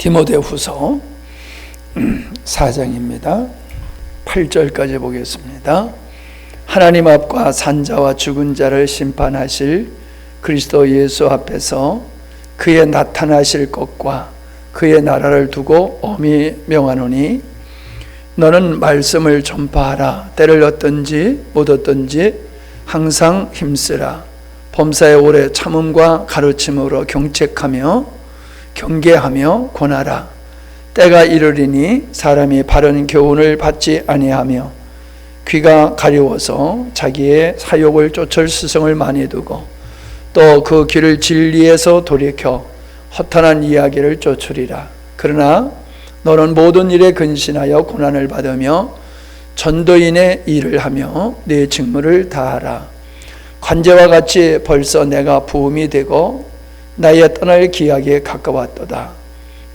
디모데후서 4장입니다. 8절까지 보겠습니다. 하나님 앞과 산자와 죽은 자를 심판하실 그리스도 예수 앞에서 그의 나타나실 것과 그의 나라를 두고 엄히 명하노니 너는 말씀을 전파하라. 때를 얻든지 못 얻든지 항상 힘쓰라. 범사에 오래 참음과 가르침으로 경책하며 경계하며 권하라. 때가 이르리니 사람이 바른 교훈을 받지 아니하며 귀가 가려워서 자기의 사욕을 쫓을 스승을 많이 두고 또 그 길을 진리에서 돌이켜 허탄한 이야기를 쫓으리라. 그러나 너는 모든 일에 근신하여 고난을 받으며 전도인의 일을 하며 네 직무를 다하라. 관제와 같이 벌써 내가 부음이 되고 나의 떠날 기약에 가까웠도다.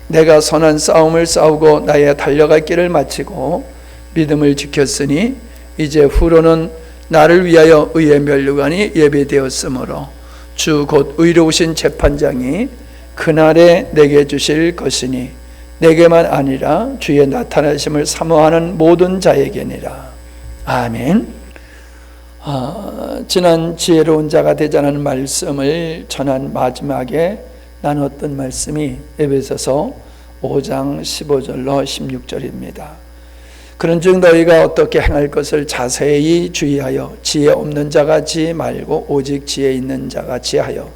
내가 선한 싸움을 싸우고 나의 달려갈 길을 마치고 믿음을 지켰으니 이제 후로는 나를 위하여 의의 면류관이 예비되었으므로 주 곧 의로우신 재판장이 그날에 내게 주실 것이니 내게만 아니라 주의 나타나심을 사모하는 모든 자에게니라. 아멘. 지난 지혜로운 자가 되자는 말씀을 전한 마지막에 나눴던 말씀이 에베소서 5장 15절로 16절입니다. 그런즉 너희가 어떻게 행할 것을 자세히 주의하여 지혜 없는 자같이 말고 오직 지혜 있는 자같이 하여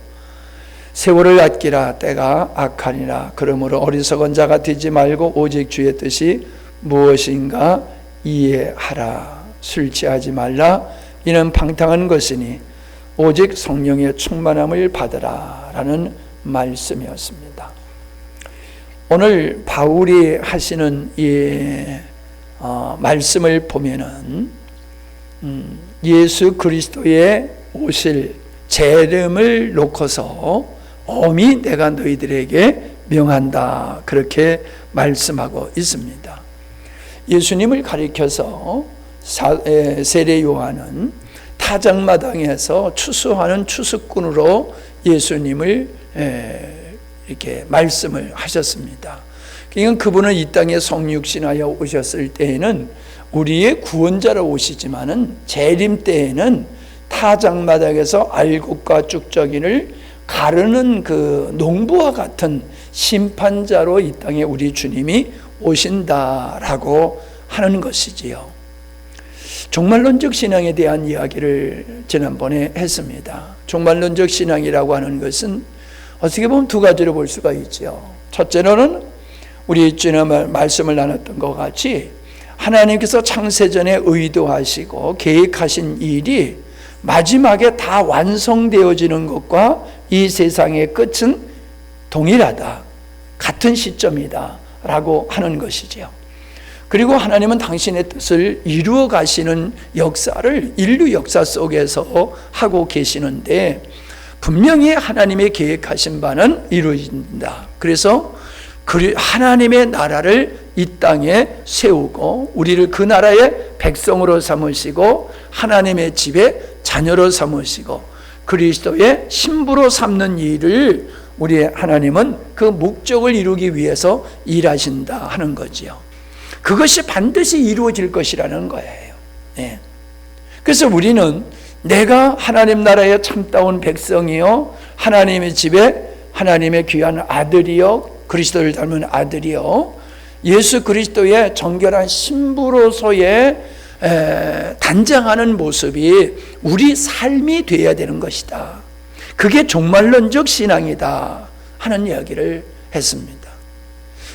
세월을 아끼라. 때가 악하니라. 그러므로 어리석은 자가 되지 말고 오직 주의 뜻이 무엇인가 이해하라. 술 취하지 말라. 이는 방탕한 것이니 오직 성령의 충만함을 받으라 라는 말씀이었습니다. 오늘 바울이 하시는 이 말씀을 보면은 예수 그리스도의 오실 재림을 놓고서 엄히 내가 너희들에게 명한다 그렇게 말씀하고 있습니다. 예수님을 가리켜서 세례 요한은 타작마당에서 추수하는 추수꾼으로 예수님을 이렇게 말씀을 하셨습니다. 그러니까 그분은 이 땅에 성육신하여 오셨을 때에는 우리의 구원자로 오시지만은 재림 때에는 타작마당에서 알곡과 쭉저기를 가르는 그 농부와 같은 심판자로 이 땅에 우리 주님이 오신다라고 하는 것이지요. 종말론적 신앙에 대한 이야기를 지난번에 했습니다. 종말론적 신앙이라고 하는 것은 어떻게 보면 두 가지로 볼 수가 있죠. 첫째로는 우리 지난 말씀을 나눴던 것 같이 하나님께서 창세전에 의도하시고 계획하신 일이 마지막에 다 완성되어지는 것과 이 세상의 끝은 동일하다. 같은 시점이다 라고 하는 것이죠. 그리고 하나님은 당신의 뜻을 이루어 가시는 역사를 인류 역사 속에서 하고 계시는데 분명히 하나님의 계획하신 바는 이루어진다. 그래서 하나님의 나라를 이 땅에 세우고 우리를 그 나라의 백성으로 삼으시고 하나님의 집의 자녀로 삼으시고 그리스도의 신부로 삼는 일을 우리 하나님은 그 목적을 이루기 위해서 일하신다 하는 거지요. 그것이 반드시 이루어질 것이라는 거예요. 네. 그래서 우리는 내가 하나님 나라의 참다운 백성이요 하나님의 집에 하나님의 귀한 아들이요 그리스도를 닮은 아들이요 예수 그리스도의 정결한 신부로서의 단장하는 모습이 우리 삶이 되어야 되는 것이다. 그게 종말론적 신앙이다 하는 이야기를 했습니다.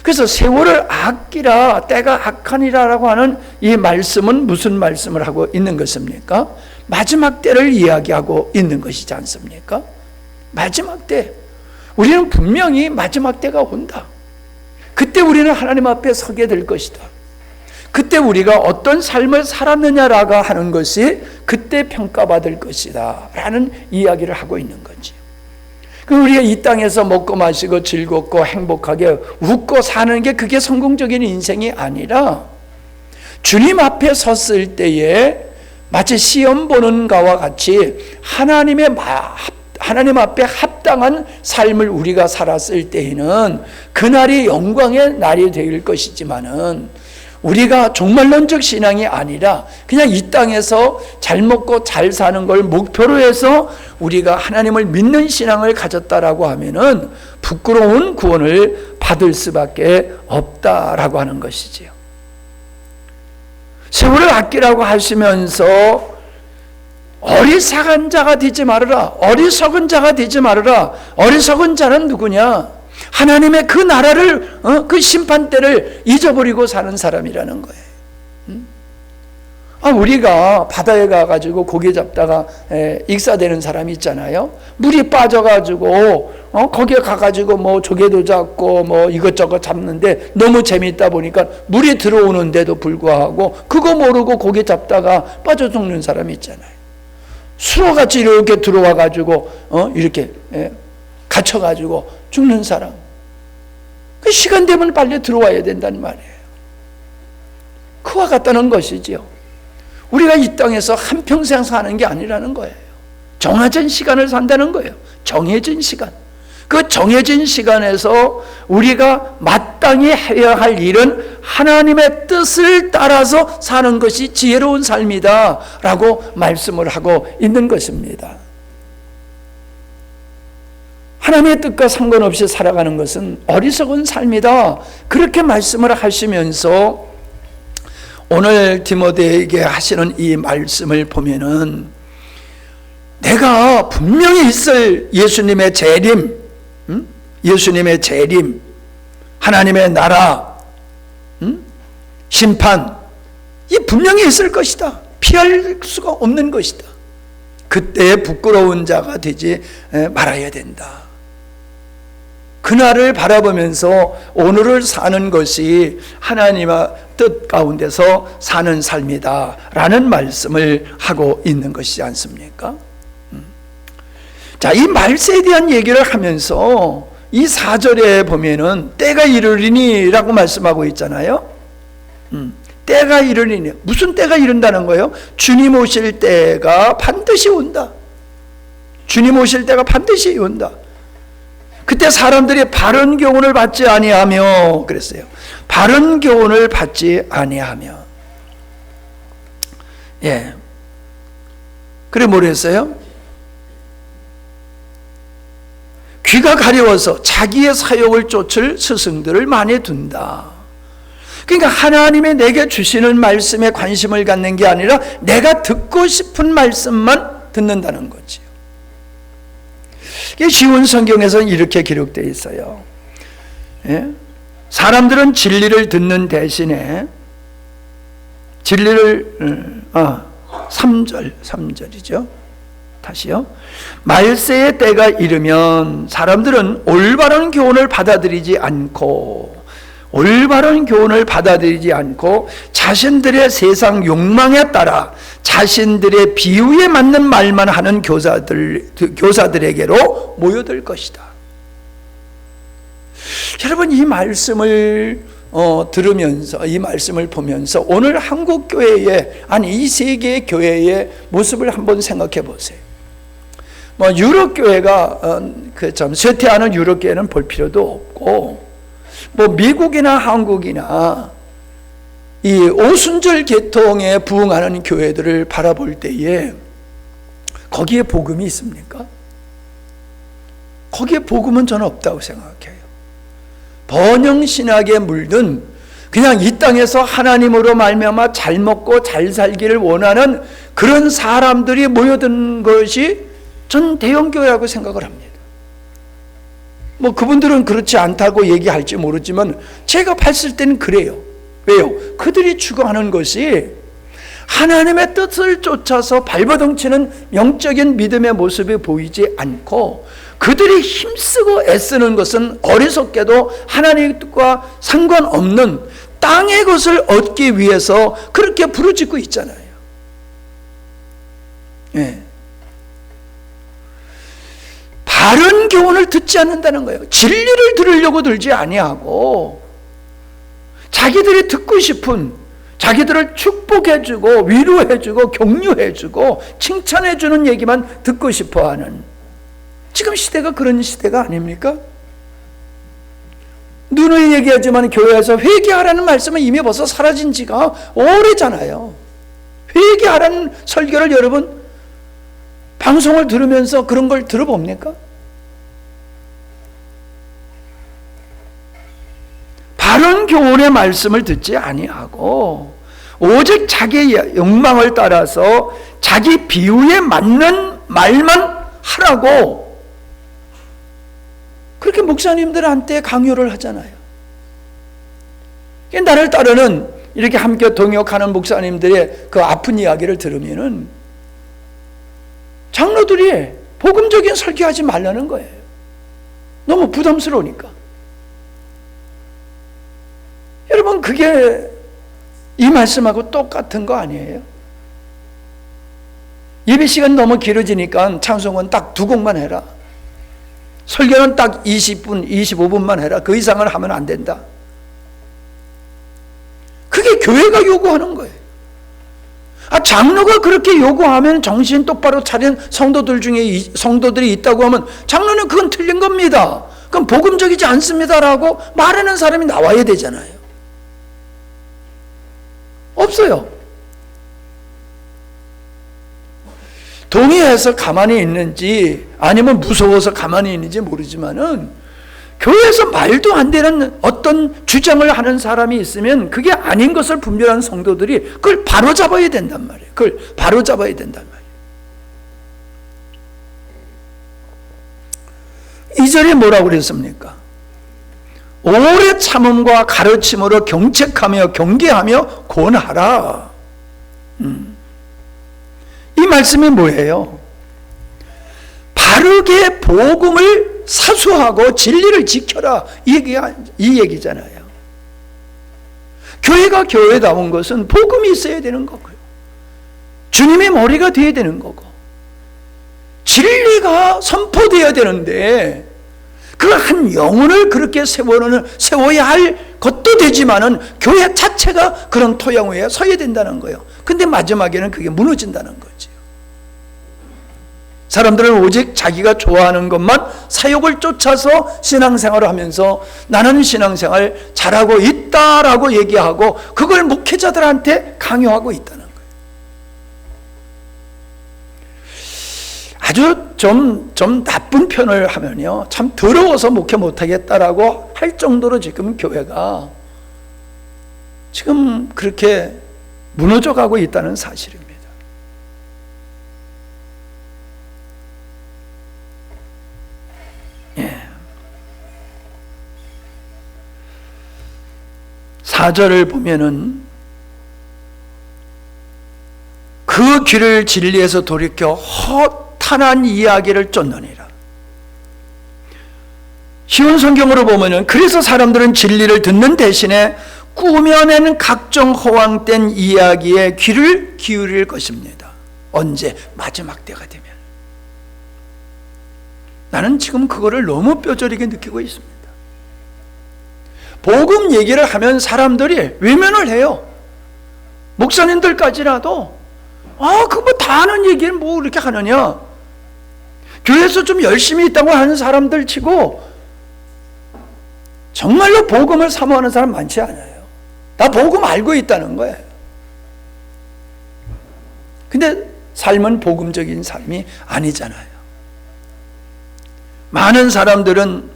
그래서 세월을 아끼라 때가 악하니라라고 하는 이 말씀은 무슨 말씀을 하고 있는 것입니까? 마지막 때를 이야기하고 있는 것이지 않습니까? 마지막 때 우리는 분명히 마지막 때가 온다. 그때 우리는 하나님 앞에 서게 될 것이다. 그때 우리가 어떤 삶을 살았느냐라고 하는 것이 그때 평가받을 것이다 라는 이야기를 하고 있는 거지. 우리가 이 땅에서 먹고 마시고 즐겁고 행복하게 웃고 사는 게 그게 성공적인 인생이 아니라 주님 앞에 섰을 때에 마치 시험 보는 것과 같이 하나님의 하나님 앞에 합당한 삶을 우리가 살았을 때에는 그날이 영광의 날이 될 것이지만은, 우리가 종말론적 신앙이 아니라 그냥 이 땅에서 잘 먹고 잘 사는 걸 목표로 해서 우리가 하나님을 믿는 신앙을 가졌다라고 하면은 부끄러운 구원을 받을 수밖에 없다라고 하는 것이지요. 세월을 아끼라고 하시면서 어리석은 자가 되지 말아라. 어리석은 자가 되지 말아라. 어리석은 자는 누구냐? 하나님의 그 나라를, 그 심판대를 잊어버리고 사는 사람이라는 거예요. 우리가 바다에 가가지고 고기 잡다가 익사되는 사람이 있잖아요. 물이 빠져가지고 거기에 가가지고 뭐 조개도 잡고 뭐 이것저것 잡는데 너무 재미있다 보니까 물이 들어오는데도 불구하고 그거 모르고 고기 잡다가 빠져 죽는 사람이 있잖아요. 수로같이 이렇게 들어와가지고 이렇게 갇혀가지고 죽는 사람. 그 시간 되면 빨리 들어와야 된다는 말이에요. 그와 같다는 것이지요. 우리가 이 땅에서 한평생 사는 게 아니라는 거예요. 정해진 시간을 산다는 거예요. 정해진 시간. 그 정해진 시간에서 우리가 마땅히 해야 할 일은 하나님의 뜻을 따라서 사는 것이 지혜로운 삶이다 라고 말씀을 하고 있는 것입니다. 하나님의 뜻과 상관없이 살아가는 것은 어리석은 삶이다, 그렇게 말씀을 하시면서 오늘 디모데에게 하시는 이 말씀을 보면은 내가 분명히 있을 예수님의 재림, 예수님의 재림, 하나님의 나라, 심판, 이 분명히 있을 것이다. 피할 수가 없는 것이다. 그때 부끄러운 자가 되지 말아야 된다. 그날을 바라보면서 오늘을 사는 것이 하나님의 뜻 가운데서 사는 삶이다 라는 말씀을 하고 있는 것이지 않습니까? 자, 이 말세에 대한 얘기를 하면서 이 4절에 보면은 때가 이르리니 라고 말씀하고 있잖아요. 때가 이르리니, 무슨 때가 이른다는 거예요? 주님 오실 때가 반드시 온다. 주님 오실 때가 반드시 온다. 그때 사람들이 바른 교훈을 받지 아니하며 그랬어요. 바른 교훈을 받지 아니하며. 예. 그래 뭐라 했어요? 귀가 가려워서 자기의 사욕을 쫓을 스승들을 많이 둔다. 그러니까 하나님이 내게 주시는 말씀에 관심을 갖는 게 아니라 내가 듣고 싶은 말씀만 듣는다는 거지요. 쉬운 성경에서는 이렇게 기록되어 있어요. 예? 사람들은 진리를 듣는 대신에 진리를 3절이죠. 다시요. 말세의 때가 이르면 사람들은 올바른 교훈을 받아들이지 않고 자신들의 세상 욕망에 따라 자신들의 비유에 맞는 말만 하는 교사들에게로 모여들 것이다. 여러분, 이 말씀을 들으면서, 이 말씀을 보면서 오늘 한국 교회의, 아니 이 세계의 교회의 모습을 한번 생각해 보세요. 유럽 교회가 쇠퇴하는 유럽 교회는 볼 필요도 없고, 미국이나 한국이나 이 오순절 계통에 부응하는 교회들을 바라볼 때에 거기에 복음이 있습니까? 거기에 복음은 저는 없다고 생각해요. 번영신학에 물든 그냥 이 땅에서 하나님으로 말미암아 잘 먹고 잘 살기를 원하는 그런 사람들이 모여든 것이 전 대형교회라고 생각을 합니다. 그분들은 그렇지 않다고 얘기할지 모르지만 제가 봤을 때는 그래요. 왜요? 그들이 추구하는 것이 하나님의 뜻을 쫓아서 발버둥치는 영적인 믿음의 모습이 보이지 않고, 그들이 힘쓰고 애쓰는 것은 어리석게도 하나님의 뜻과 상관없는 땅의 것을 얻기 위해서 그렇게 부르짖고 있잖아요. 예. 바른 교훈을 듣지 않는다는 거예요. 진리를 들으려고 들지 아니하고 자기들이 듣고 싶은, 자기들을 축복해주고 위로해주고 격려해주고 칭찬해주는 얘기만 듣고 싶어하는, 지금 시대가 그런 시대가 아닙니까? 누누이 얘기하지만 교회에서 회개하라는 말씀은 이미 벌써 사라진 지가 오래잖아요. 회개하라는 설교를 여러분 방송을 들으면서 그런 걸 들어봅니까? 바른 교훈의 말씀을 듣지 아니하고 오직 자기의 욕망을 따라서 자기 비유에 맞는 말만 하라고 그렇게 목사님들한테 강요를 하잖아요. 나를 따르는 이렇게 함께 동역하는 목사님들의 그 아픈 이야기를 들으면은 장로들이 복음적인 설교하지 말라는 거예요. 너무 부담스러우니까. 여러분, 그게 이 말씀하고 똑같은 거 아니에요? 예배 시간 너무 길어지니까 찬송은 딱 2곡만 해라. 설교는 딱 20분, 25분만 해라. 그 이상을 하면 안 된다. 그게 교회가 요구하는 거예요. 장로가 그렇게 요구하면 정신 똑바로 차린 성도들이 있다고 하면 장로는 그건 틀린 겁니다. 그건 복음적이지 않습니다라고 말하는 사람이 나와야 되잖아요. 없어요. 동의해서 가만히 있는지 아니면 무서워서 가만히 있는지 모르지만은 교회에서 말도 안 되는 어떤 주장을 하는 사람이 있으면 그게 아닌 것을 분별하는 성도들이 그걸 바로잡아야 된단 말이에요. 그걸 바로잡아야 된단 말이에요. 2절에 뭐라고 그랬습니까? 오래 참음과 가르침으로 경책하며 경계하며 권하라. 이 말씀이 뭐예요? 바르게 복음을 사수하고 진리를 지켜라. 이 얘기잖아요. 교회가 교회다운 것은 복음이 있어야 되는 거고요. 주님의 머리가 되어야 되는 거고 진리가 선포되어야 되는데 그 한 영혼을 그렇게 세워야 할 것도 되지만은 교회 자체가 그런 토양 위에 서야 된다는 거예요. 근데 마지막에는 그게 무너진다는 거죠. 사람들은 오직 자기가 좋아하는 것만 사욕을 쫓아서 신앙생활을 하면서 나는 신앙생활 잘하고 있다라고 얘기하고 그걸 목회자들한테 강요하고 있다는 거예요. 아주 좀 나쁜 표현을 하면요, 참 더러워서 목회 못하겠다라고 할 정도로 지금 교회가 지금 그렇게 무너져가고 있다는 사실입니다. 예. 4절을 보면은 그 귀를 진리에서 돌이켜 허탄한 이야기를 쫓느니라. 쉬운 성경으로 보면은 그래서 사람들은 진리를 듣는 대신에 꾸며낸 각종 허황된 이야기에 귀를 기울일 것입니다. 언제? 마지막 때가 되면. 나는 지금 그거를 너무 뼈저리게 느끼고 있습니다. 복음 얘기를 하면 사람들이 외면을 해요. 목사님들까지라도 그거 뭐 다 아는 얘기를 뭐 이렇게 하느냐. 교회에서 좀 열심히 있다고 하는 사람들 치고 정말로 복음을 사모하는 사람 많지 않아요. 나 복음 알고 있다는 거예요. 근데 삶은 복음적인 삶이 아니잖아요. 많은 사람들은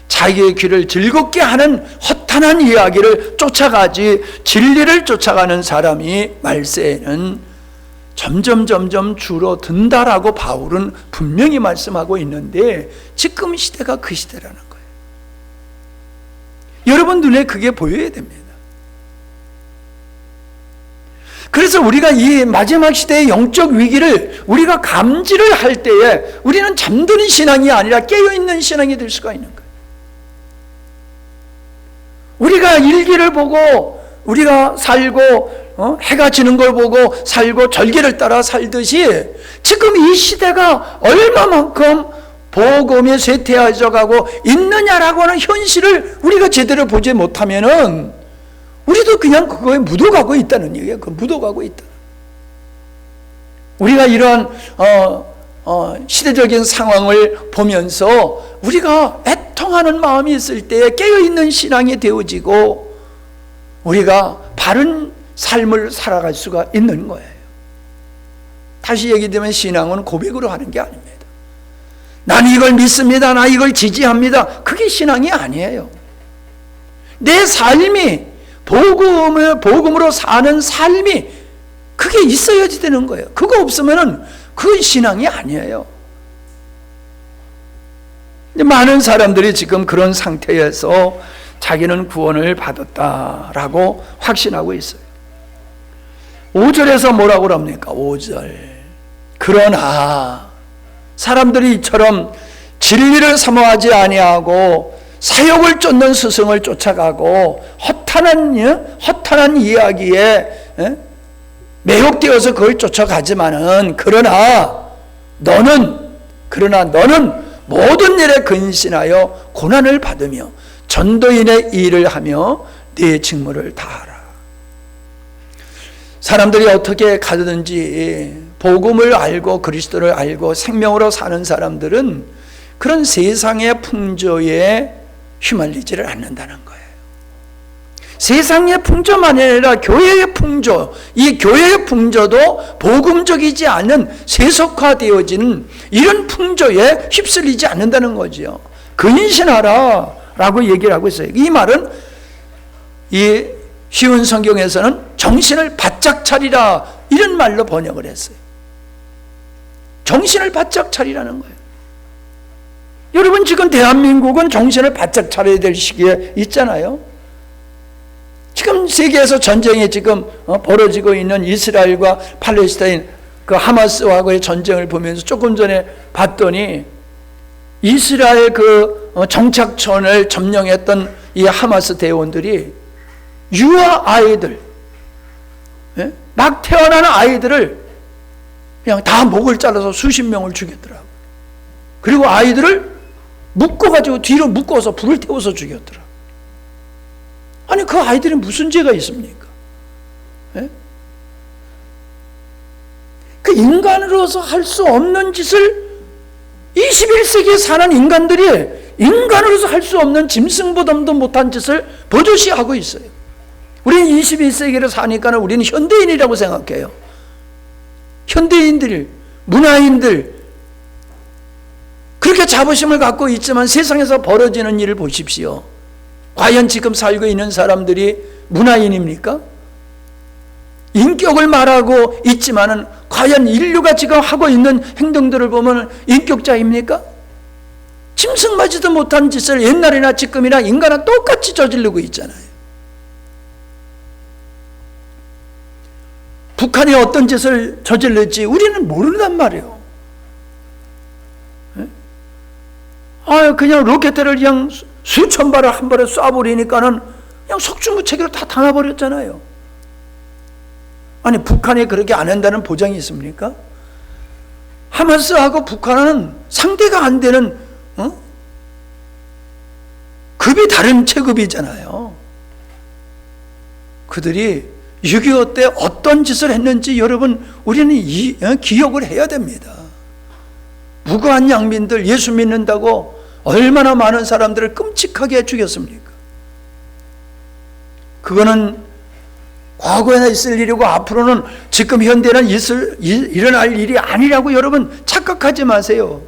자기의 귀를 즐겁게 하는 허탄한 이야기를 쫓아가지 진리를 쫓아가는 사람이 말세에는 점점 줄어든다라고 바울은 분명히 말씀하고 있는데 지금 시대가 그 시대라는 거예요. 여러분 눈에 그게 보여야 됩니다. 그래서 우리가 이 마지막 시대의 영적 위기를 우리가 감지를 할 때에 우리는 잠드는 신앙이 아니라 깨어있는 신앙이 될 수가 있는 거예요. 우리가 일기를 보고 우리가 살고 해가 지는 걸 보고 살고 절기를 따라 살듯이 지금 이 시대가 얼마만큼 복음이 쇠퇴해져 가고 있느냐라고 하는 현실을 우리가 제대로 보지 못하면은 우리도 그냥 그거에 묻어가고 있다는 얘기예요. 묻어가고 있다. 우리가 이러한 시대적인 상황을 보면서 우리가 애통하는 마음이 있을 때 깨어있는 신앙이 되어지고 우리가 바른 삶을 살아갈 수가 있는 거예요. 다시 얘기되면 신앙은 고백으로 하는 게 아닙니다. 나는 이걸 믿습니다. 나 이걸 지지합니다. 그게 신앙이 아니에요. 내 삶이 복음으로 사는 삶이 그게 있어야지 되는 거예요. 그거 없으면은 그건 신앙이 아니에요. 많은 사람들이 지금 그런 상태에서 자기는 구원을 받았다라고 확신하고 있어요. 5절에서 뭐라고 합니까? 5절. 그러나 사람들이 이처럼 진리를 사모하지 아니하고 사욕을 쫓는 스승을 쫓아가고 허탄한 이야기에 매혹되어서 그걸 쫓아가지만은 그러나 너는 모든 일에 근신하여 고난을 받으며 전도인의 일을 하며 네 직무를 다하라. 사람들이 어떻게 가든지 복음을 알고 그리스도를 알고 생명으로 사는 사람들은 그런 세상의 풍조에 휘말리지를 않는다는 거예요. 세상의 풍조만 아니라 교회의 풍조, 이 교회의 풍조도 복음적이지 않은 세속화되어지는 이런 풍조에 휩쓸리지 않는다는 거죠. 근신하라 라고 얘기를 하고 있어요. 이 말은 이 쉬운 성경에서는 정신을 바짝 차리라 이런 말로 번역을 했어요. 정신을 바짝 차리라는 거예요. 여러분 지금 대한민국은 정신을 바짝 차려야 될 시기에 있잖아요. 지금 세계에서 전쟁이 지금 벌어지고 있는 이스라엘과 팔레스타인 그 하마스와의 전쟁을 보면서 조금 전에 봤더니 이스라엘 그 정착촌을 점령했던 이 하마스 대원들이 유아 아이들, 막 태어나는 아이들을 그냥 다 목을 잘라서 수십 명을 죽였더라고요. 그리고 아이들을 묶어가지고 뒤로 묶어서 불을 태워서 죽였더라고요. 아니 그 아이들이 무슨 죄가 있습니까? 그 인간으로서 할 수 없는 짓을 21세기에 사는 인간들이 인간으로서 할 수 없는 짐승보다도 못한 짓을 버젓이 하고 있어요. 우리는 21세기를 사니까 우리는 현대인이라고 생각해요. 현대인들, 문화인들 그렇게 자부심을 갖고 있지만 세상에서 벌어지는 일을 보십시오. 과연 지금 살고 있는 사람들이 문화인입니까? 인격을 말하고 있지만은 과연 인류가 지금 하고 있는 행동들을 보면 인격자입니까? 짐승맞지도 못한 짓을 옛날이나 지금이나 인간은 똑같이 저지르고 있잖아요. 북한이 어떤 짓을 저질렀지 우리는 모른단 말이에요. 그냥 로켓을 그냥 수천 발을 한 발에 쏴버리니까는 그냥 속수무책으로 다 당해버렸잖아요. 아니 북한이 그렇게 안 한다는 보장이 있습니까? 하마스하고 북한은 상대가 안 되는 급이 다른 체급이잖아요. 그들이 6.25 때 어떤 짓을 했는지 여러분 우리는 기억을 해야 됩니다. 무고한 양민들 예수 믿는다고 얼마나 많은 사람들을 끔찍하게 죽였습니까? 그거는 과거에나 있을 일이고 앞으로는 지금 현대는 일어날 일이 아니라고 여러분 착각하지 마세요.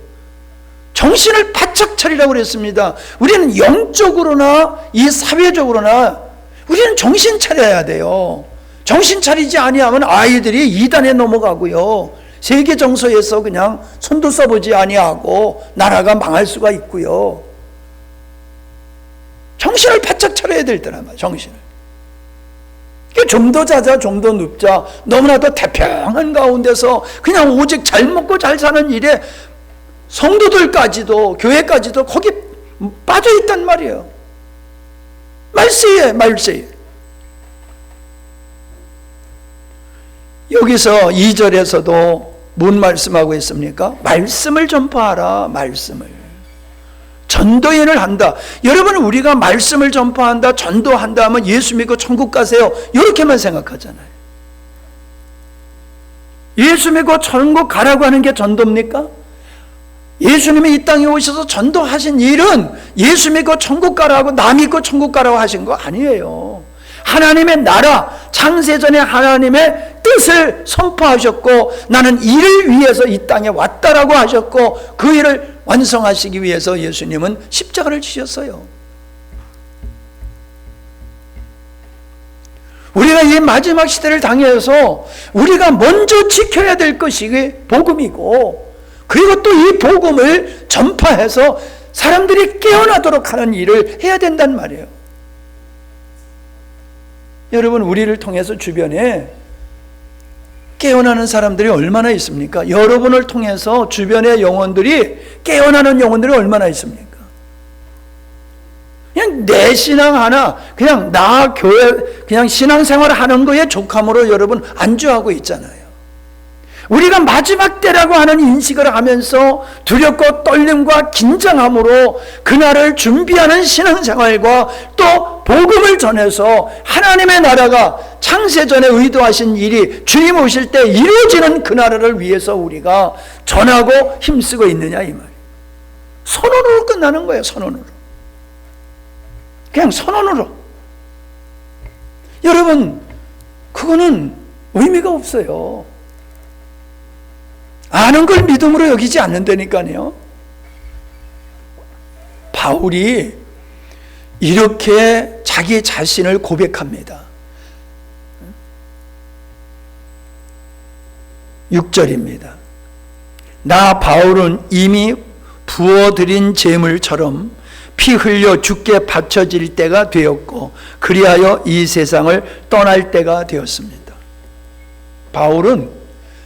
정신을 바짝 차리라고 그랬습니다. 우리는 영적으로나 이 사회적으로나 우리는 정신 차려야 돼요. 정신 차리지 아니하면 아이들이 이단에 넘어가고요. 세계 정서에서 그냥 손도 써보지 아니하고 나라가 망할 수가 있고요. 정신을 바짝 차려야 될 때란 말이에요. 정신을. 좀 더 자자, 좀 더 눕자. 너무나도 태평한 가운데서 그냥 오직 잘 먹고 잘 사는 일에 성도들까지도 교회까지도 거기 빠져 있단 말이에요. 말세에. 여기서 2절에서도 뭔 말씀하고 있습니까? 말씀을 전파하라. 말씀을. 전도인을 한다. 여러분 우리가 말씀을 전파한다, 전도한다 하면 예수 믿고 천국 가세요 이렇게만 생각하잖아요. 예수 믿고 천국 가라고 하는 게 전도입니까? 예수님이 이 땅에 오셔서 전도하신 일은 예수 믿고 천국 가라고 나 믿고 천국 가라고 하신 거 아니에요. 하나님의 나라, 창세전에 하나님의 뜻을 선포하셨고 나는 이를 위해서 이 땅에 왔다라고 하셨고 그 일을 완성하시기 위해서 예수님은 십자가를 지셨어요. 우리가 이 마지막 시대를 당해서 우리가 먼저 지켜야 될 것이 복음이고 그리고 또 이 복음을 전파해서 사람들이 깨어나도록 하는 일을 해야 된단 말이에요. 여러분, 우리를 통해서 주변에 깨어나는 사람들이 얼마나 있습니까? 여러분을 통해서 주변의 영혼들이 깨어나는 영혼들이 얼마나 있습니까? 그냥 내 신앙 하나, 그냥 나 교회, 그냥 신앙생활을 하는 거에 족함으로 여러분 안주하고 있잖아요. 우리가 마지막 때라고 하는 인식을 하면서 두렵고 떨림과 긴장함으로 그날을 준비하는 신앙생활과 또 복음을 전해서 하나님의 나라가 창세전에 의도하신 일이 주님 오실 때 이루어지는 그날을 위해서 우리가 전하고 힘쓰고 있느냐 이 말이에요. 선언으로 끝나는 거예요. 선언으로. 그냥 선언으로. 여러분, 그거는 의미가 없어요. 아는 걸 믿음으로 여기지 않는다니까요. 바울이 이렇게 자기 자신을 고백합니다. 6절입니다. 나 바울은 이미 부어드린 제물처럼 피 흘려 죽게 바쳐질 때가 되었고 그리하여 이 세상을 떠날 때가 되었습니다. 바울은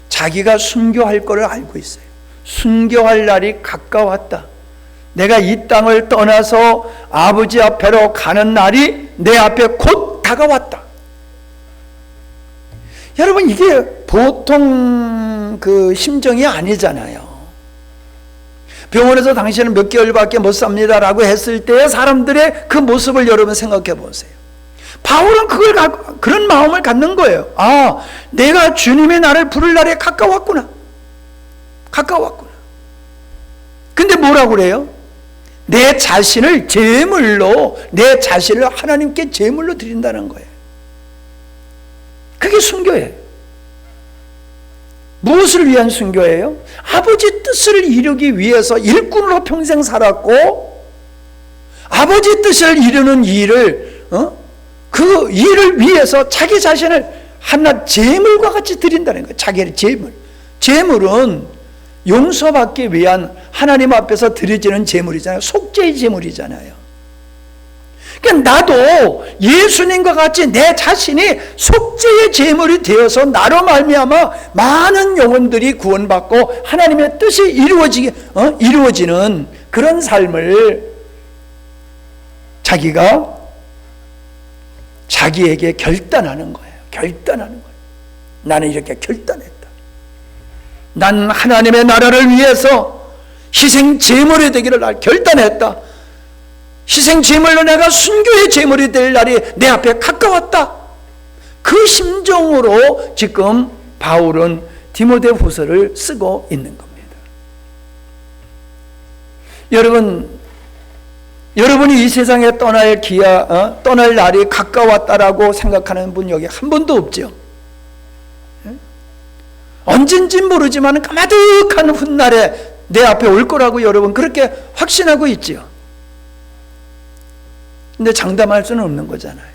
자기가 순교할 것을 알고 있어요. 순교할 날이 가까웠다. 내가 이 땅을 떠나서 아버지 앞에로 가는 날이 내 앞에 곧 다가왔다. 여러분, 이게 보통 그 심정이 아니잖아요. 병원에서 당신은 몇 개월밖에 못 삽니다라고 했을 때 사람들의 그 모습을 여러분 생각해 보세요. 바울은 그런 마음을 갖는 거예요. 아, 내가 주님의 나를 부를 날에 가까웠구나. 가까웠구나. 근데 뭐라고 그래요? 내 자신을 제물로, 내 자신을 하나님께 제물로 드린다는 거예요. 그게 순교예요. 무엇을 위한 순교예요? 아버지 뜻을 이루기 위해서 일꾼으로 평생 살았고 아버지 뜻을 이루는 일을 그 일을 위해서 자기 자신을 하나 제물과 같이 드린다는 거예요. 자기의 제물. 제물은 용서받기 위한 하나님 앞에서 드려지는 제물이잖아요. 속죄의 제물이잖아요. 그러니까 나도 예수님과 같이 내 자신이 속죄의 제물이 되어서 나로 말미암아 많은 영혼들이 구원받고 하나님의 뜻이 이루어지는 그런 삶을 자기가 자기에게 결단하는 거예요. 결단하는 거예요. 나는 이렇게 결단했다. 난 하나님의 나라를 위해서 희생 제물이 되기를 결단했다. 희생 제물로 내가 순교의 제물이 될 날이 내 앞에 가까웠다. 그 심정으로 지금 바울은 디모데후서를 쓰고 있는 겁니다. 여러분이 이 세상에 떠날 날이 가까웠다라고 생각하는 분 여기 한 분도 없죠. 언젠지 모르지만 까마득한 훗날에 내 앞에 올 거라고 여러분 그렇게 확신하고 있지요. 근데 장담할 수는 없는 거잖아요.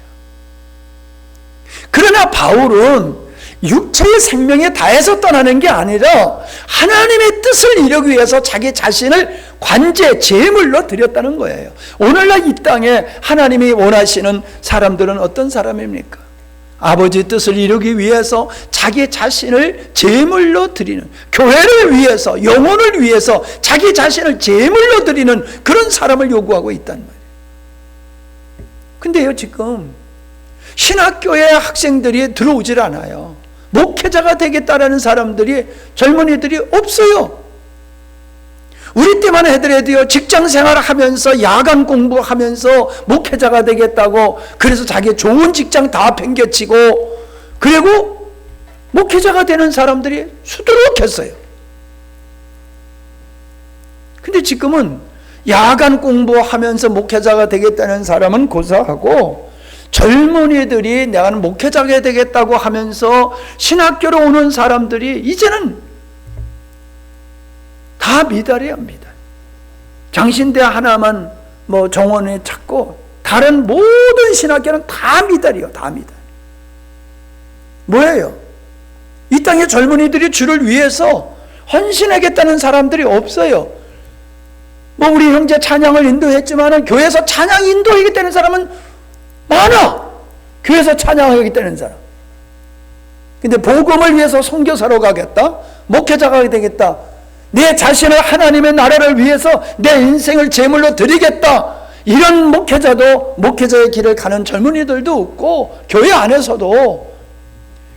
그러나 바울은 육체의 생명에 다해서 떠나는 게 아니라 하나님의 뜻을 이루기 위해서 자기 자신을 관제, 제물로 드렸다는 거예요. 오늘날 이 땅에 하나님이 원하시는 사람들은 어떤 사람입니까? 아버지 뜻을 이루기 위해서 자기 자신을 제물로 드리는, 교회를 위해서, 영혼을 위해서 자기 자신을 제물로 드리는 그런 사람을 요구하고 있단 말이에요. 근데요, 지금 신학교에 학생들이 들어오질 않아요. 목회자가 되겠다라는 사람들이, 젊은이들이 없어요. 우리 때만 해더라도요, 직장 생활을 하면서 야간 공부하면서 목회자가 되겠다고, 그래서 자기 좋은 직장 다 팽개치고, 그리고 목회자가 되는 사람들이 수두룩했어요. 근데 지금은 야간 공부하면서 목회자가 되겠다는 사람은 고사하고, 젊은이들이 내가 목회자가 되겠다고 하면서 신학교로 오는 사람들이 이제는 다 미달이에요, 미달. 장신대 하나만 뭐 정원에 찾고 다른 모든 신학교는 다 미달이에요, 다 미달. 뭐예요? 이 땅의 젊은이들이 주를 위해서 헌신하겠다는 사람들이 없어요. 뭐 우리 형제 찬양을 인도했지만은 교회에서 찬양 인도하겠다는 사람은 많아. 교회에서 찬양하겠다는 사람. 근데 복음을 위해서 선교사로 가겠다, 목회자가 되겠다, 내 자신을 하나님의 나라를 위해서 내 인생을 제물로 드리겠다, 이런 목회자도, 목회자의 길을 가는 젊은이들도 없고, 교회 안에서도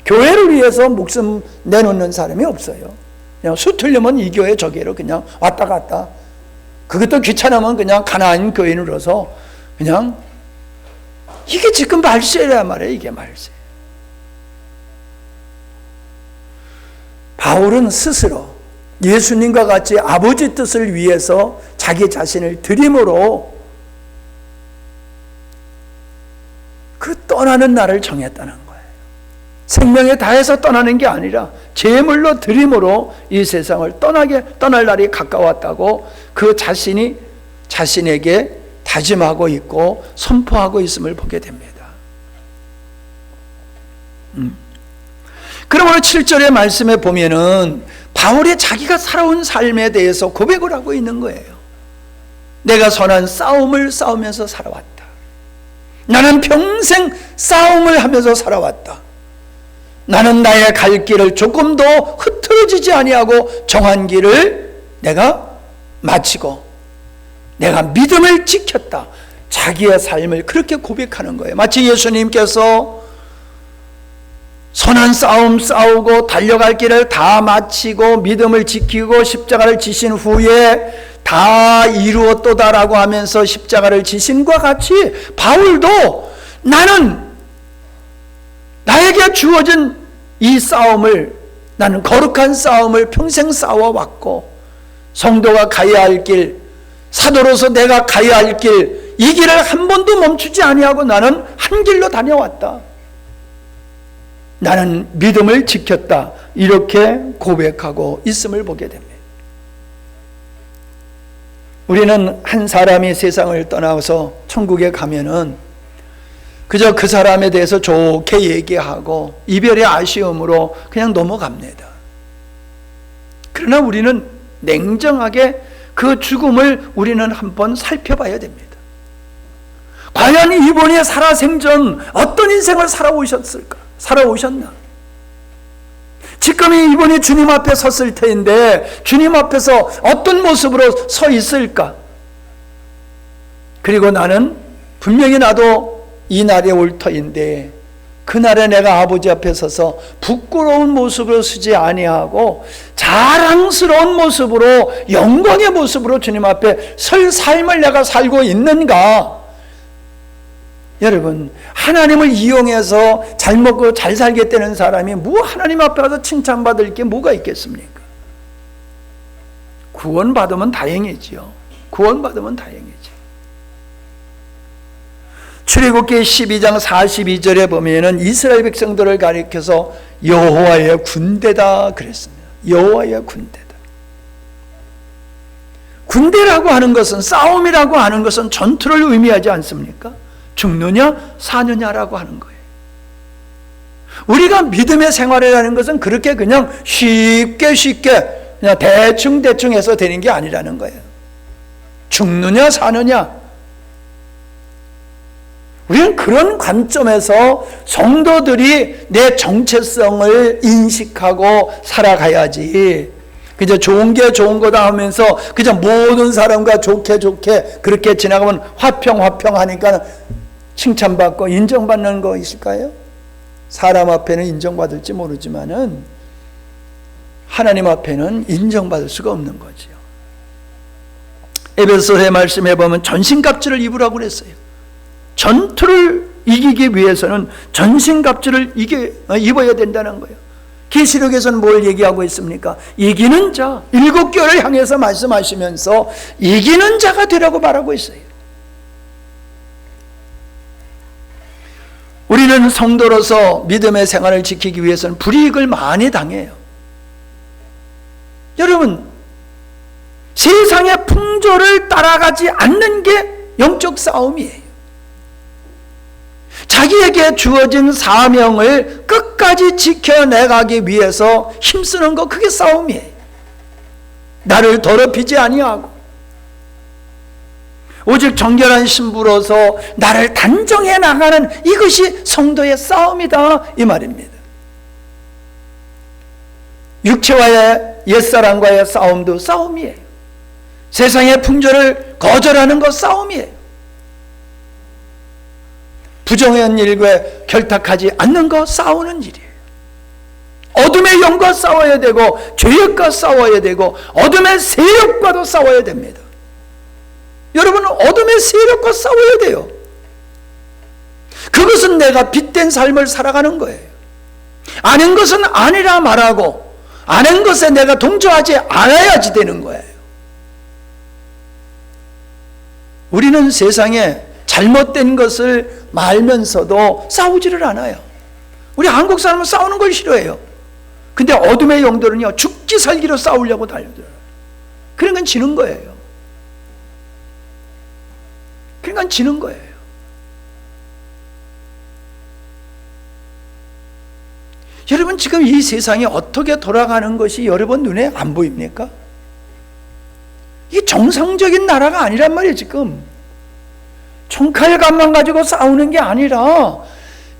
교회를 위해서 목숨 내놓는 사람이 없어요. 그냥 수 틀리면 이 교회 저 교회로 그냥 왔다 갔다, 그것도 귀찮으면 그냥 가나안 교인으로서 그냥, 이게 지금 말세란 말이에요. 이게 말세. 바울은 스스로 예수님과 같이 아버지 뜻을 위해서 자기 자신을 드림으로 그 떠나는 날을 정했다는 거예요. 생명에 다해서 떠나는 게 아니라 제물로 드림으로 이 세상을 떠날 날이 가까웠다고 그 자신이 자신에게 다짐하고 있고 선포하고 있음을 보게 됩니다. 그러므로 7절의 말씀에 보면은 바울이 자기가 살아온 삶에 대해서 고백을 하고 있는 거예요. 내가 선한 싸움을 싸우면서 살아왔다. 나는 평생 싸움을 하면서 살아왔다. 나는 나의 갈 길을 조금도 흐트러지지 아니하고 정한 길을 내가 마치고 내가 믿음을 지켰다. 자기의 삶을 그렇게 고백하는 거예요. 마치 예수님께서 선한 싸움 싸우고 달려갈 길을 다 마치고 믿음을 지키고 십자가를 지신 후에 다 이루었도다라고 하면서 십자가를 지심과 같이 바울도 나는 나에게 주어진 이 싸움을, 나는 거룩한 싸움을 평생 싸워왔고, 성도가 가야 할 길, 사도로서 내가 가야 할 길, 이 길을 한 번도 멈추지 아니하고 나는 한 길로 다녀왔다. 나는 믿음을 지켰다. 이렇게 고백하고 있음을 보게 됩니다. 우리는 한 사람이 세상을 떠나서 천국에 가면은 그저 그 사람에 대해서 좋게 얘기하고 이별의 아쉬움으로 그냥 넘어갑니다. 그러나 우리는 냉정하게 그 죽음을 우리는 한번 살펴봐야 됩니다. 과연 이분이 살아생전 어떤 인생을 살아오셨나? 지금 이분이 주님 앞에 섰을 텐데 주님 앞에서 어떤 모습으로 서 있을까? 그리고 나는 분명히 나도 이 날이 올 터인데 그날에 내가 아버지 앞에 서서 부끄러운 모습으로 서지 아니하고 자랑스러운 모습으로, 영광의 모습으로 주님 앞에 설 삶을 내가 살고 있는가? 여러분, 하나님을 이용해서 잘 먹고 잘 살겠다는 사람이 뭐 하나님 앞에 가서 칭찬받을 게 뭐가 있겠습니까? 구원받으면 다행이지요. 구원받으면 다행이지. 출애굽기 12장 42절에 보면은 이스라엘 백성들을 가리켜서 여호와의 군대다 그랬습니다. 여호와의 군대다. 군대라고 하는 것은, 싸움이라고 하는 것은 전투를 의미하지 않습니까? 죽느냐 사느냐라고 하는 거예요. 우리가 믿음의 생활이라는 것은 그렇게 그냥 쉽게 그냥 대충 해서 되는 게 아니라는 거예요. 죽느냐 사느냐, 우리는 그런 관점에서 성도들이 내 정체성을 인식하고 살아가야지, 그저 좋은 게 좋은 거다 하면서 그저 모든 사람과 좋게 그렇게 지나가면 화평하니까 칭찬받고 인정받는 거 있을까요? 사람 앞에는 인정받을지 모르지만은 하나님 앞에는 인정받을 수가 없는 거지요. 에베소서의 말씀에 보면 전신갑주를 입으라고 그랬어요. 전투를 이기기 위해서는 전신갑주를 입어야 된다는 거예요. 계시록에서는 뭘 얘기하고 있습니까? 이기는 자, 7교를 향해서 말씀하시면서 이기는 자가 되라고 말하고 있어요. 우리는 성도로서 믿음의 생활을 지키기 위해서는 불이익을 많이 당해요. 여러분, 세상의 풍조를 따라가지 않는 게 영적 싸움이에요. 자기에게 주어진 사명을 끝까지 지켜내가기 위해서 힘쓰는 거, 그게 싸움이에요. 나를 더럽히지 아니하고 오직 정결한 신부로서 나를 단정해 나가는, 이것이 성도의 싸움이다, 이 말입니다. 육체와의 옛사람과의 싸움도 싸움이에요. 세상의 풍조를 거절하는 것 싸움이에요. 부정한 일과 결탁하지 않는 것 싸우는 일이에요. 어둠의 영과 싸워야 되고 죄악과 싸워야 되고 어둠의 세력과도 싸워야 됩니다. 여러분은 어둠의 세력과 싸워야 돼요. 그것은 내가 빛된 삶을 살아가는 거예요. 아는 것은 아니라 말하고 아는 것에 내가 동조하지 않아야지 되는 거예요. 우리는 세상에 잘못된 것을 말면서도 싸우지를 않아요. 우리 한국 사람은 싸우는 걸 싫어해요. 근데 어둠의 영들은요, 죽기 살기로 싸우려고 달려들어요. 그런 건 지는 거예요. 그러니까 지는 거예요. 여러분, 지금 이 세상이 어떻게 돌아가는 것이 여러분 눈에 안 보입니까? 이게 정상적인 나라가 아니란 말이에요. 지금 총칼감만 가지고 싸우는 게 아니라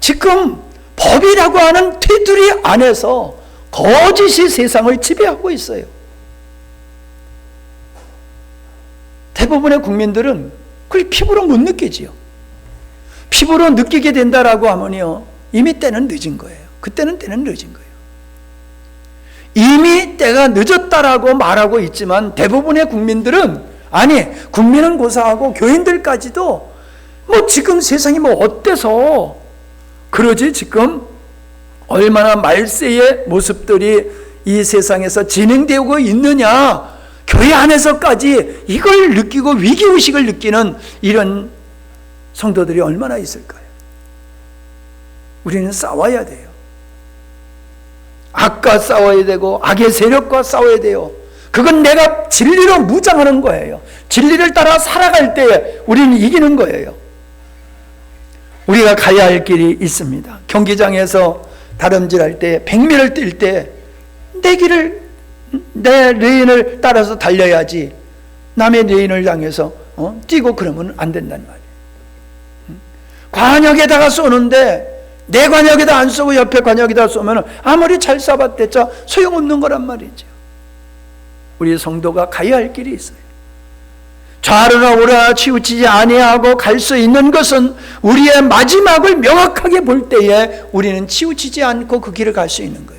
지금 법이라고 하는 테두리 안에서 거짓이 세상을 지배하고 있어요. 대부분의 국민들은 그걸 피부로 못 느끼지요. 피부로 느끼게 된다라고 하면요, 이미 때는 늦은 거예요. 그때는 때는 늦은 거예요. 이미 때가 늦었다라고 말하고 있지만 대부분의 국민들은, 아니, 국민은 고사하고 교인들까지도 뭐 지금 세상이 뭐 어때서 그러지, 지금 얼마나 말세의 모습들이 이 세상에서 진행되고 있느냐, 교회 안에서까지 이걸 느끼고 위기의식을 느끼는 이런 성도들이 얼마나 있을까요? 우리는 싸워야 돼요. 악과 싸워야 되고 악의 세력과 싸워야 돼요. 그건 내가 진리로 무장하는 거예요. 진리를 따라 살아갈 때 우리는 이기는 거예요. 우리가 가야 할 길이 있습니다. 경기장에서 다름질할 때, 백미를 뛸 때 내 레인을 따라서 달려야지 남의 레인을 향해서 뛰고 그러면 안 된단 말이에요. 관역에다가 쏘는데 내 관역에다 안 쏘고 옆에 관역에다 쏘면 아무리 잘 쏴봤댔자 소용없는 거란 말이죠. 우리 성도가 가야 할 길이 있어요. 좌로나 우로나 치우치지 아니하고 갈 수 있는 것은 우리의 마지막을 명확하게 볼 때에 우리는 치우치지 않고 그 길을 갈 수 있는 거예요.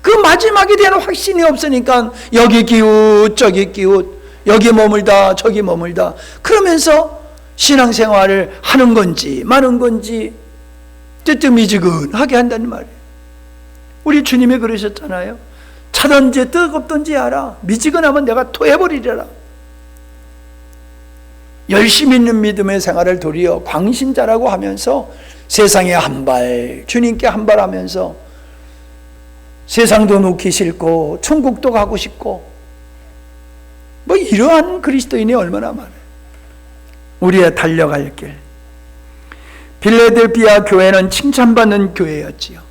그 마지막에 대한 확신이 없으니까 여기 기웃 저기 기웃, 여기 머물다 저기 머물다 그러면서 신앙생활을 하는 건지 마는 건지 뜨뜻미지근하게 한다는 말이에요. 우리 주님이 그러셨잖아요. 차든지 뜨겁든지 알아. 미지근하면 내가 토해버리리라. 열심히 있는 믿음의 생활을 도리어 광신자라고 하면서 세상에 한 발, 주님께 한 발 하면서 세상도 놓기 싫고 천국도 가고 싶고 뭐 이러한 그리스도인이 얼마나 많아요. 우리의 달려갈 길. 빌라델피아 교회는 칭찬받는 교회였지요.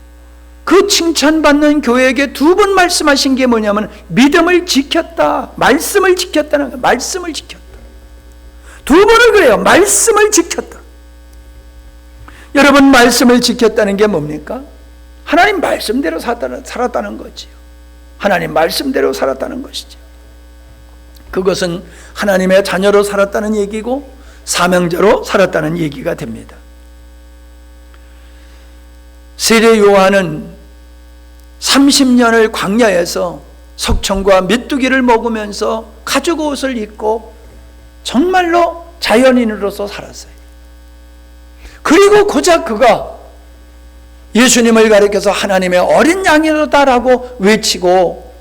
그 칭찬받는 교회에게 두 번 말씀하신 게 뭐냐면 믿음을 지켰다, 말씀을 지켰다는 거예요. 말씀을 지켰다. 두 번을 그래요. 말씀을 지켰다. 여러분, 말씀을 지켰다는 게 뭡니까? 하나님 말씀대로 살았다는 거지요. 하나님 말씀대로 살았다는 것이죠. 그것은 하나님의 자녀로 살았다는 얘기고 사명자로 살았다는 얘기가 됩니다. 세례 요한은 30년을 광야에서 석청과 메뚜기를 먹으면서 가죽 옷을 입고 정말로 자연인으로서 살았어요. 그리고 고작 그가 예수님을 가리켜서 하나님의 어린 양이로다라고 외치고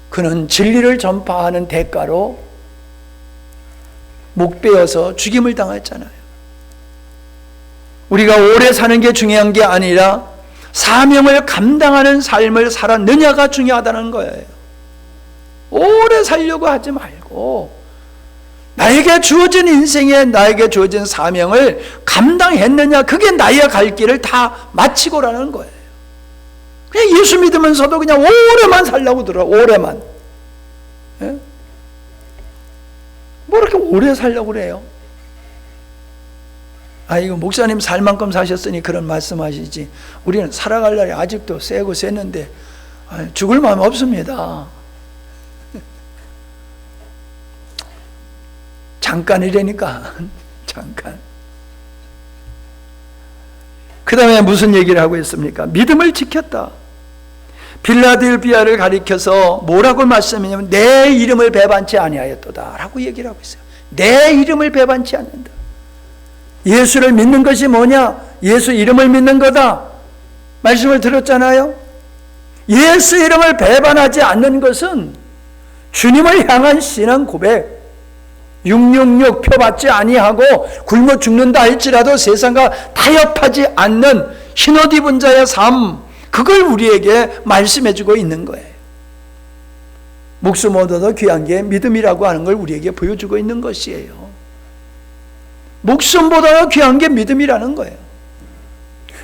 그는 진리를 전파하는 대가로 목베어서 죽임을 당했잖아요. 우리가 오래 사는 게 중요한 게 아니라 사명을 감당하는 삶을 살았느냐가 중요하다는 거예요. 오래 살려고 하지 말고 나에게 주어진 인생에 나에게 주어진 사명을 감당했느냐, 그게 나의 갈 길을 다 마치고라는 거예요. 그냥 예수 믿으면서도 그냥 오래만 살려고 들어. 오래만. 예? 뭐 이렇게 오래 살려고 그래요? 이거 목사님 살 만큼 사셨으니 그런 말씀하시지, 우리는 살아갈 날이 아직도 세고 셌는데 죽을 마음 없습니다. 잠깐이라니까. 잠깐. 그 다음에 무슨 얘기를 하고 있습니까? 믿음을 지켰다. 빌라델비아를 가리켜서 뭐라고 말씀하냐면 내 이름을 배반치 아니하였도다 라고 얘기를 하고 있어요. 내 이름을 배반치 않는다. 예수를 믿는 것이 뭐냐? 예수 이름을 믿는 거다. 말씀을 들었잖아요. 예수 이름을 배반하지 않는 것은 주님을 향한 신앙 고백, 666 표받지 아니하고 굶어 죽는다 할지라도 세상과 타협하지 않는 흰옷 입은 자의 삶, 그걸 우리에게 말씀해주고 있는 거예요. 목숨보다도 귀한 게 믿음이라고 하는 걸 우리에게 보여주고 있는 것이에요. 목숨보다도 귀한 게 믿음이라는 거예요.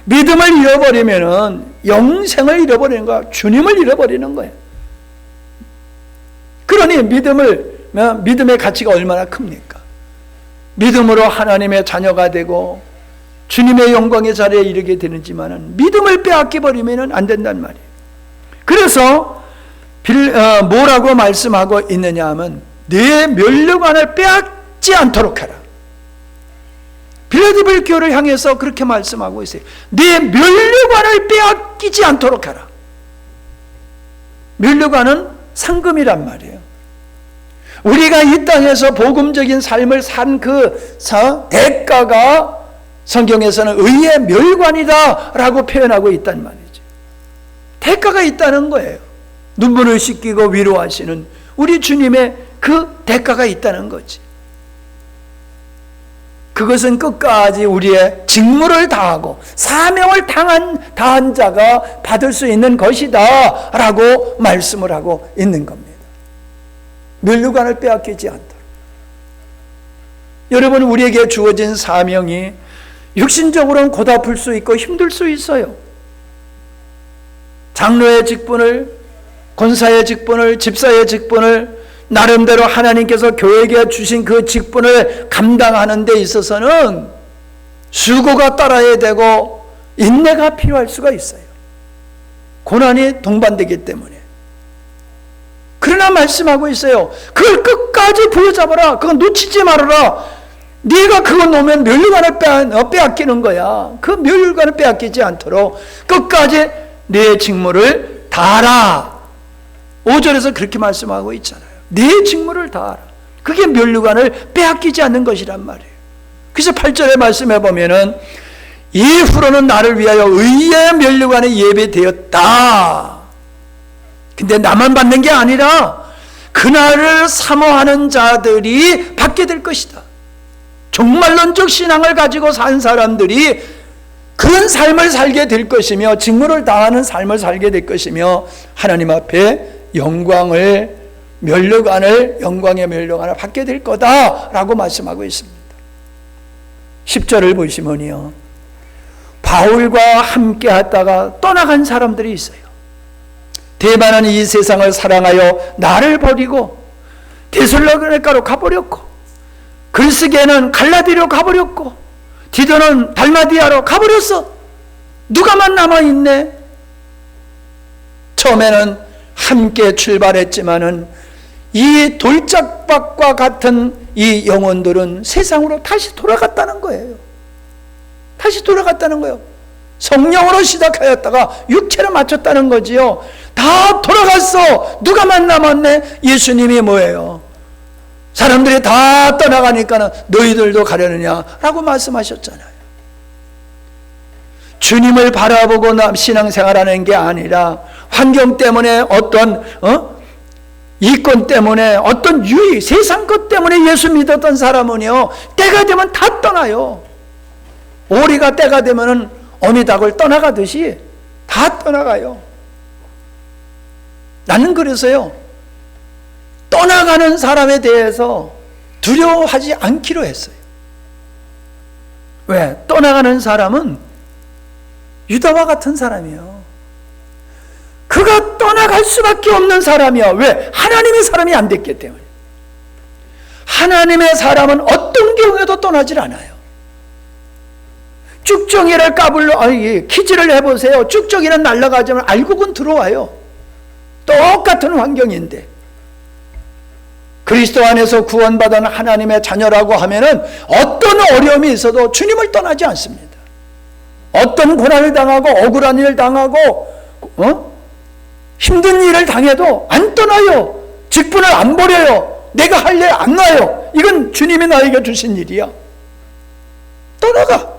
믿음을 잃어버리면은 영생을 잃어버리는 거야. 주님을 잃어버리는 거예요. 그러니 믿음의 가치가 얼마나 큽니까? 믿음으로 하나님의 자녀가 되고 주님의 영광의 자리에 이르게 되는지만은 믿음을 빼앗겨 버리면 안 된단 말이에요. 그래서 뭐라고 말씀하고 있느냐 하면 내 면류관을 빼앗지 않도록 하라. 빌라델비아 교회를 향해서 그렇게 말씀하고 있어요. 내 면류관을 빼앗기지 않도록 하라. 면류관은 상금이란 말이에요. 우리가 이 땅에서 복음적인 삶을 산 그 대가가 성경에서는 의의 멸관이다 라고 표현하고 있단 말이죠. 대가가 있다는 거예요. 눈물을 씻기고 위로하시는 우리 주님의 그 대가가 있다는 거지. 그것은 끝까지 우리의 직무를 다하고 사명을 다한 자가 받을 수 있는 것이다 라고 말씀을 하고 있는 겁니다. 면류관을 빼앗기지 않도록. 여러분, 우리에게 주어진 사명이 육신적으로는 고달플 수 있고 힘들 수 있어요. 장로의 직분을, 권사의 직분을, 집사의 직분을 나름대로 하나님께서 교회에게 주신 그 직분을 감당하는 데 있어서는 수고가 따라야 되고 인내가 필요할 수가 있어요. 고난이 동반되기 때문에. 그러나 말씀하고 있어요. 그걸 끝까지 부여잡아라. 그건 놓치지 말아라. 네가 그거 놓으면 면류관을 빼앗기는 거야. 그 면류관을 빼앗기지 않도록 끝까지 내 직무를 다하라. 5절에서 그렇게 말씀하고 있잖아요. 네 직무를 다하라. 그게 면류관을 빼앗기지 않는 것이란 말이에요. 그래서 8절에 말씀해 보면은 이후로는 나를 위하여 의의 면류관이 예배되었다. 근데 나만 받는 게 아니라 그날을 사모하는 자들이 받게 될 것이다. 종말론적 신앙을 가지고 산 사람들이 그런 삶을 살게 될 것이며 직무를 다하는 삶을 살게 될 것이며 하나님 앞에 영광의 면류관을 받게 될 거다라고 말씀하고 있습니다. 10절을 보시면요, 바울과 함께 하다가 떠나간 사람들이 있어요. 대만은 이 세상을 사랑하여 나를 버리고 데살로니가로 가버렸고, 글스게는 갈라디아로 가버렸고, 디도는 달마디아로 가버렸어. 누가만 남아있네. 처음에는 함께 출발했지만은 이 돌짝밭과 같은 이 영혼들은 세상으로 다시 돌아갔다는 거예요. 다시 돌아갔다는 거예요. 성령으로 시작하였다가 육체로 맞췄다는 거지요. 다 돌아갔어. 누가만 남았네. 예수님이 뭐예요? 사람들이 다 떠나가니까는 너희들도 가려느냐라고 말씀하셨잖아요. 주님을 바라보고 신앙생활하는 게 아니라 환경 때문에 어떤 이권 때문에 어떤 유의, 세상 것 때문에 예수 믿었던 사람은요, 때가 되면 다 떠나요. 오리가 때가 되면은 어미닭을 떠나가듯이 다 떠나가요. 나는 그래서요, 떠나가는 사람에 대해서 두려워하지 않기로 했어요. 왜? 떠나가는 사람은 유다와 같은 사람이에요. 그가 떠나갈 수밖에 없는 사람이야. 왜? 하나님의 사람이 안 됐기 때문에. 하나님의 사람은 어떤 경우에도 떠나질 않아요. 쭉정이를 퀴즈를 해보세요. 쭉정이는 날아가지만 알곡은 들어와요. 똑같은 환경인데. 그리스도 안에서 구원받은 하나님의 자녀라고 하면은 어떤 어려움이 있어도 주님을 떠나지 않습니다. 어떤 고난을 당하고 억울한 일을 당하고 힘든 일을 당해도 안 떠나요. 직분을 안 버려요. 내가 할 일 안 놔요. 이건 주님이 나에게 주신 일이야. 떠나가.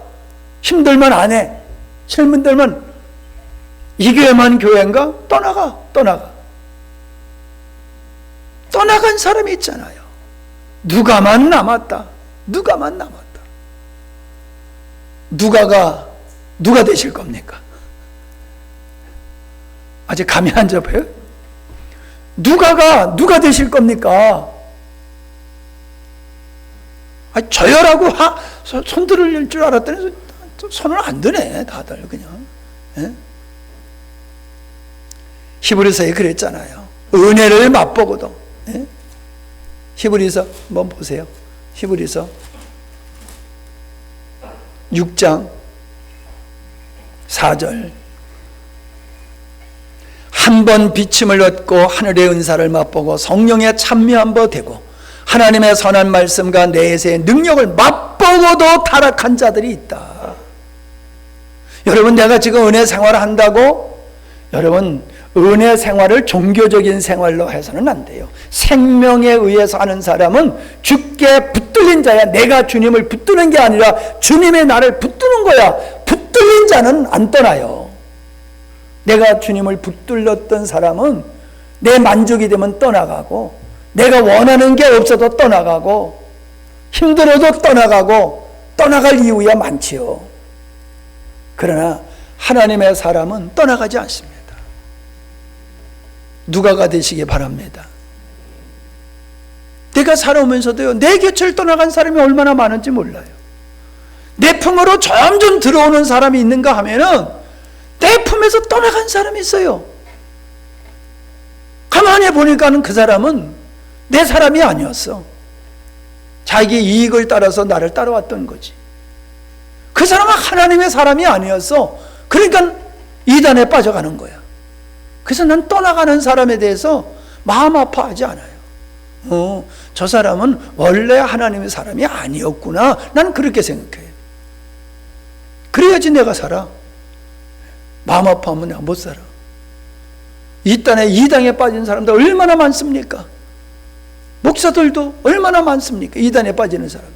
힘들면 안 해. 힘들면 이 교회만 교회인가? 떠나가. 떠나간 사람이 있잖아요. 누가만 남았다. 누가 되실 겁니까? 아직 감이 안 잡혀요? 누가 되실 겁니까? 저요라고 손 들을 줄 알았더니 손을 안 드네, 다들 그냥. 예? 히브리서에 그랬잖아요. 은혜를 맛보고도. 예? 히브리서 한번 보세요. 히브리서 6장 4절. 한 번 비침을 얻고 하늘의 은사를 맛보고 성령에 참여한 바 되고 하나님의 선한 말씀과 내세의 능력을 맛보고도 타락한 자들이 있다. 여러분, 내가 지금 은혜 생활을 한다고 여러분 은혜 생활을 종교적인 생활로 해서는 안 돼요. 생명에 의해서 하는 사람은 주께 붙들린 자야. 내가 주님을 붙드는 게 아니라 주님이 나를 붙드는 거야. 붙들린 자는 안 떠나요. 내가 주님을 붙들렸던 사람은 내 만족이 되면 떠나가고, 내가 원하는 게 없어도 떠나가고, 힘들어도 떠나가고, 떠나갈 이유야 많지요. 그러나 하나님의 사람은 떠나가지 않습니다. 누가가 되시기 바랍니다. 내가 살아오면서도요, 내 곁을 떠나간 사람이 얼마나 많은지 몰라요. 내 품으로 점점 들어오는 사람이 있는가 하면은 내 품에서 떠나간 사람이 있어요. 가만히 보니까는 그 사람은 내 사람이 아니었어. 자기 이익을 따라서 나를 따라왔던 거지. 그 사람은 하나님의 사람이 아니었어. 그러니까 이단에 빠져가는 거야. 그래서 난 떠나가는 사람에 대해서 마음 아파하지 않아요. 저 사람은 원래 하나님의 사람이 아니었구나. 난 그렇게 생각해. 그래야지 내가 살아. 마음 아파하면 내가 못 살아. 이단에 빠진 사람들 얼마나 많습니까? 목사들도 얼마나 많습니까? 이단에 빠지는 사람들.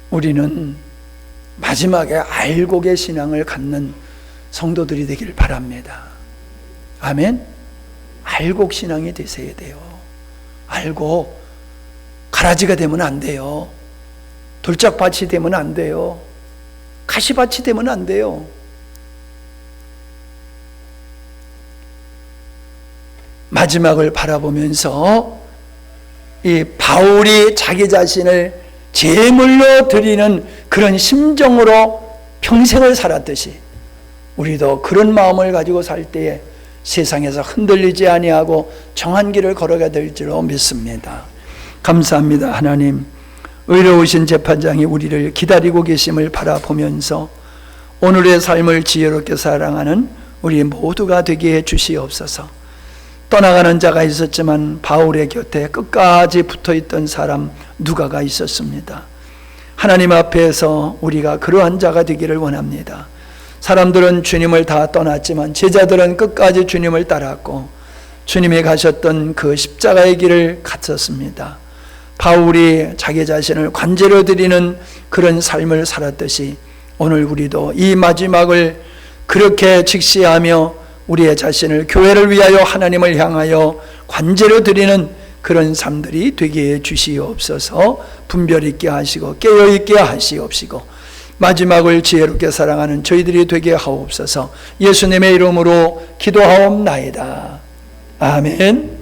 우리는 마지막에 알곡의 신앙을 갖는 성도들이 되기를 바랍니다. 아멘. 알곡 신앙이 되셔야 돼요. 알곡 가라지가 되면 안 돼요. 돌짝밭이 되면 안 돼요. 가시밭이 되면 안 돼요. 마지막을 바라보면서 이 바울이 자기 자신을 제물로 드리는 그런 심정으로 평생을 살았듯이 우리도 그런 마음을 가지고 살 때에 세상에서 흔들리지 아니하고 정한 길을 걸어가야 될 줄로 믿습니다. 감사합니다. 하나님, 의로우신 재판장이 우리를 기다리고 계심을 바라보면서 오늘의 삶을 지혜롭게 사랑하는 우리 모두가 되게 해 주시옵소서. 떠나가는 자가 있었지만 바울의 곁에 끝까지 붙어있던 사람 누가가 있었습니다. 하나님 앞에서 우리가 그러한 자가 되기를 원합니다. 사람들은 주님을 다 떠났지만 제자들은 끝까지 주님을 따랐고 주님이 가셨던 그 십자가의 길을 갔었습니다. 바울이 자기 자신을 관제로 드리는 그런 삶을 살았듯이 오늘 우리도 이 마지막을 그렇게 직시하며 우리의 자신을 교회를 위하여 하나님을 향하여 관제로 드리는 그런 삶들이 되게 해 주시옵소서. 분별 있게 하시고 깨어 있게 하시옵시고 마지막을 지혜롭게 사랑하는 저희들이 되게 하옵소서. 예수님의 이름으로 기도하옵나이다. 아멘.